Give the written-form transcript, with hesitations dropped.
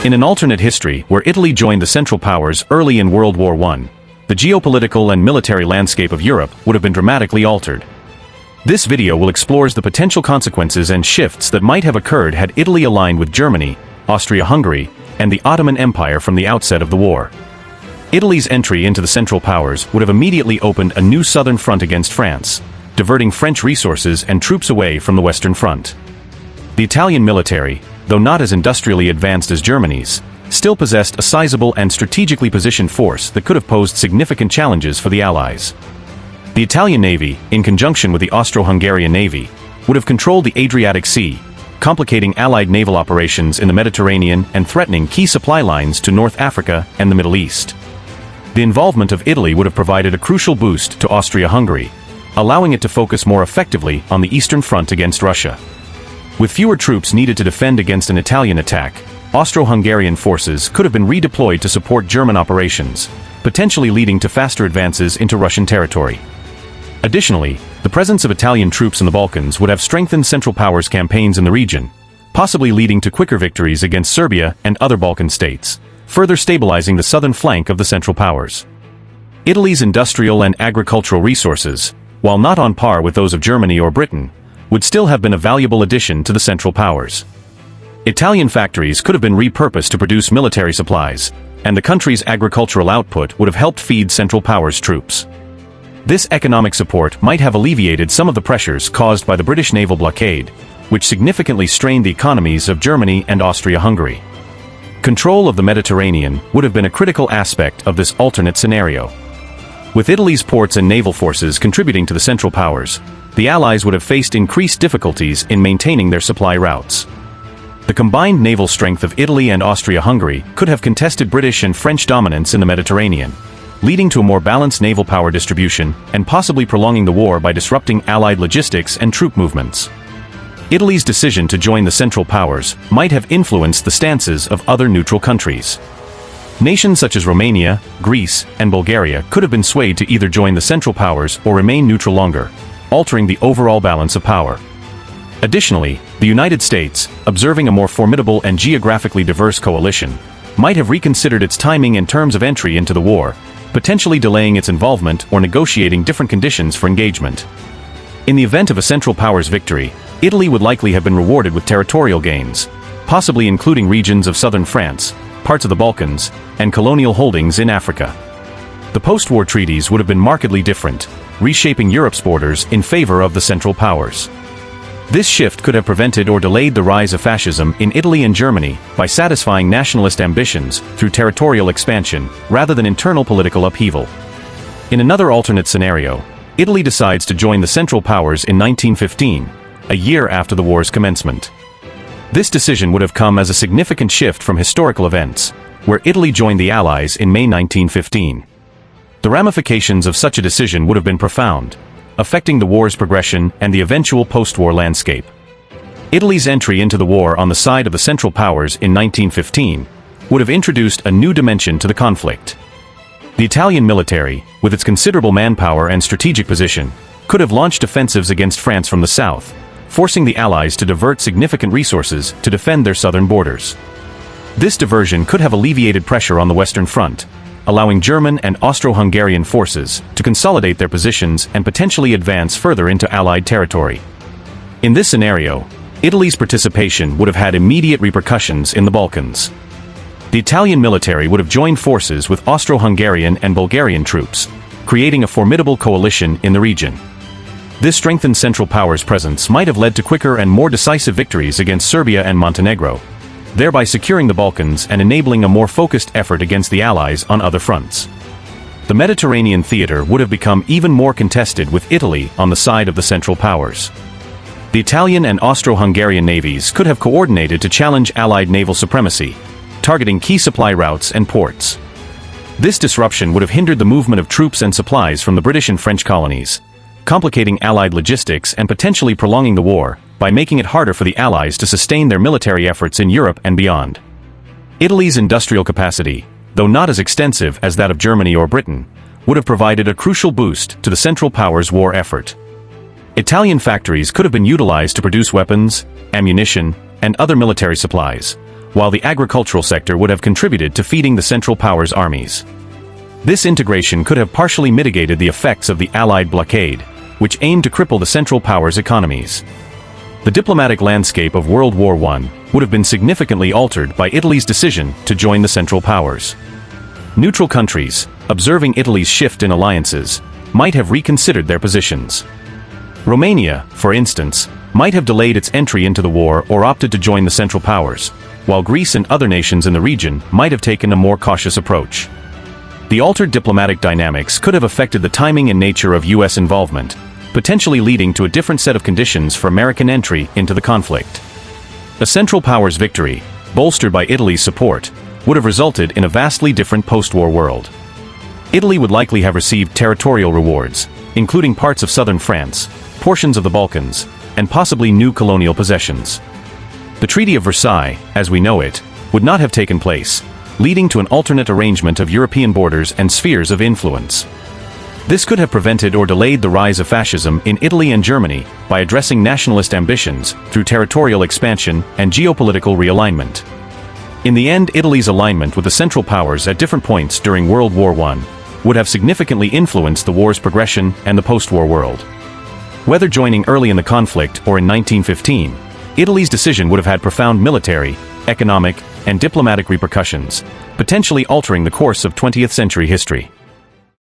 In an alternate history where Italy joined the Central Powers early in World War I, the geopolitical and military landscape of Europe would have been dramatically altered. This video will explore the potential consequences and shifts that might have occurred had Italy aligned with Germany, Austria-Hungary, and the Ottoman Empire from the outset of the war. Italy's entry into the Central Powers would have immediately opened a new southern front against France, diverting French resources and troops away from the Western Front. The Italian military, though not as industrially advanced as Germany's, still possessed a sizable and strategically positioned force that could have posed significant challenges for the Allies. The Italian Navy, in conjunction with the Austro-Hungarian Navy, would have controlled the Adriatic Sea, complicating Allied naval operations in the Mediterranean and threatening key supply lines to North Africa and the Middle East. The involvement of Italy would have provided a crucial boost to Austria-Hungary, allowing it to focus more effectively on the Eastern Front against Russia. With fewer troops needed to defend against an Italian attack, Austro-Hungarian forces could have been redeployed to support German operations, potentially leading to faster advances into Russian territory. Additionally, the presence of Italian troops in the Balkans would have strengthened Central Powers' campaigns in the region, possibly leading to quicker victories against Serbia and other Balkan states, further stabilizing the southern flank of the Central Powers. Italy's industrial and agricultural resources, while not on par with those of Germany or Britain, would still have been a valuable addition to the Central Powers. Italian factories could have been repurposed to produce military supplies, and the country's agricultural output would have helped feed Central Powers' troops. This economic support might have alleviated some of the pressures caused by the British naval blockade, which significantly strained the economies of Germany and Austria-Hungary. Control of the Mediterranean would have been a critical aspect of this alternate scenario. With Italy's ports and naval forces contributing to the Central Powers, the Allies would have faced increased difficulties in maintaining their supply routes. The combined naval strength of Italy and Austria-Hungary could have contested British and French dominance in the Mediterranean, leading to a more balanced naval power distribution and possibly prolonging the war by disrupting Allied logistics and troop movements. Italy's decision to join the Central Powers might have influenced the stances of other neutral countries. Nations such as Romania, Greece, and Bulgaria could have been swayed to either join the Central Powers or remain neutral longer, altering the overall balance of power. Additionally, the United States, observing a more formidable and geographically diverse coalition, might have reconsidered its timing and terms of entry into the war, potentially delaying its involvement or negotiating different conditions for engagement. In the event of a Central Powers victory, Italy would likely have been rewarded with territorial gains, possibly including regions of southern France, parts of the Balkans, and colonial holdings in Africa. The post-war treaties would have been markedly different, reshaping Europe's borders in favor of the Central Powers. This shift could have prevented or delayed the rise of fascism in Italy and Germany by satisfying nationalist ambitions through territorial expansion rather than internal political upheaval. In another alternate scenario, Italy decides to join the Central Powers in 1915, a year after the war's commencement. This decision would have come as a significant shift from historical events, where Italy joined the Allies in May 1915. The ramifications of such a decision would have been profound, affecting the war's progression and the eventual post-war landscape. Italy's entry into the war on the side of the Central Powers in 1915 would have introduced a new dimension to the conflict. The Italian military, with its considerable manpower and strategic position, could have launched offensives against France from the south, forcing the Allies to divert significant resources to defend their southern borders. This diversion could have alleviated pressure on the Western Front, allowing German and Austro-Hungarian forces to consolidate their positions and potentially advance further into Allied territory. In this scenario, Italy's participation would have had immediate repercussions in the Balkans. The Italian military would have joined forces with Austro-Hungarian and Bulgarian troops, creating a formidable coalition in the region. This strengthened Central Powers' presence might have led to quicker and more decisive victories against Serbia and Montenegro, thereby securing the Balkans and enabling a more focused effort against the Allies on other fronts. The Mediterranean theater would have become even more contested with Italy on the side of the Central Powers. The Italian and Austro-Hungarian navies could have coordinated to challenge Allied naval supremacy, targeting key supply routes and ports. This disruption would have hindered the movement of troops and supplies from the British and French colonies, complicating Allied logistics and potentially prolonging the war, by making it harder for the Allies to sustain their military efforts in Europe and beyond. Italy's industrial capacity, though not as extensive as that of Germany or Britain, would have provided a crucial boost to the Central Powers' war effort. Italian factories could have been utilized to produce weapons, ammunition, and other military supplies, while the agricultural sector would have contributed to feeding the Central Powers' armies. This integration could have partially mitigated the effects of the Allied blockade, which aimed to cripple the Central Powers' economies. The diplomatic landscape of World War I would have been significantly altered by Italy's decision to join the Central Powers. Neutral countries, observing Italy's shift in alliances, might have reconsidered their positions. Romania, for instance, might have delayed its entry into the war or opted to join the Central Powers, while Greece and other nations in the region might have taken a more cautious approach. The altered diplomatic dynamics could have affected the timing and nature of U.S. involvement, potentially leading to a different set of conditions for American entry into the conflict. A Central Powers victory, bolstered by Italy's support, would have resulted in a vastly different post-war world. Italy would likely have received territorial rewards, including parts of southern France, portions of the Balkans, and possibly new colonial possessions. The Treaty of Versailles, as we know it, would not have taken place, leading to an alternate arrangement of European borders and spheres of influence. This could have prevented or delayed the rise of fascism in Italy and Germany by addressing nationalist ambitions through territorial expansion and geopolitical realignment. In the end, Italy's alignment with the Central Powers at different points during World War I would have significantly influenced the war's progression and the post-war world. Whether joining early in the conflict or in 1915, Italy's decision would have had profound military, economic, and diplomatic repercussions, potentially altering the course of 20th century history.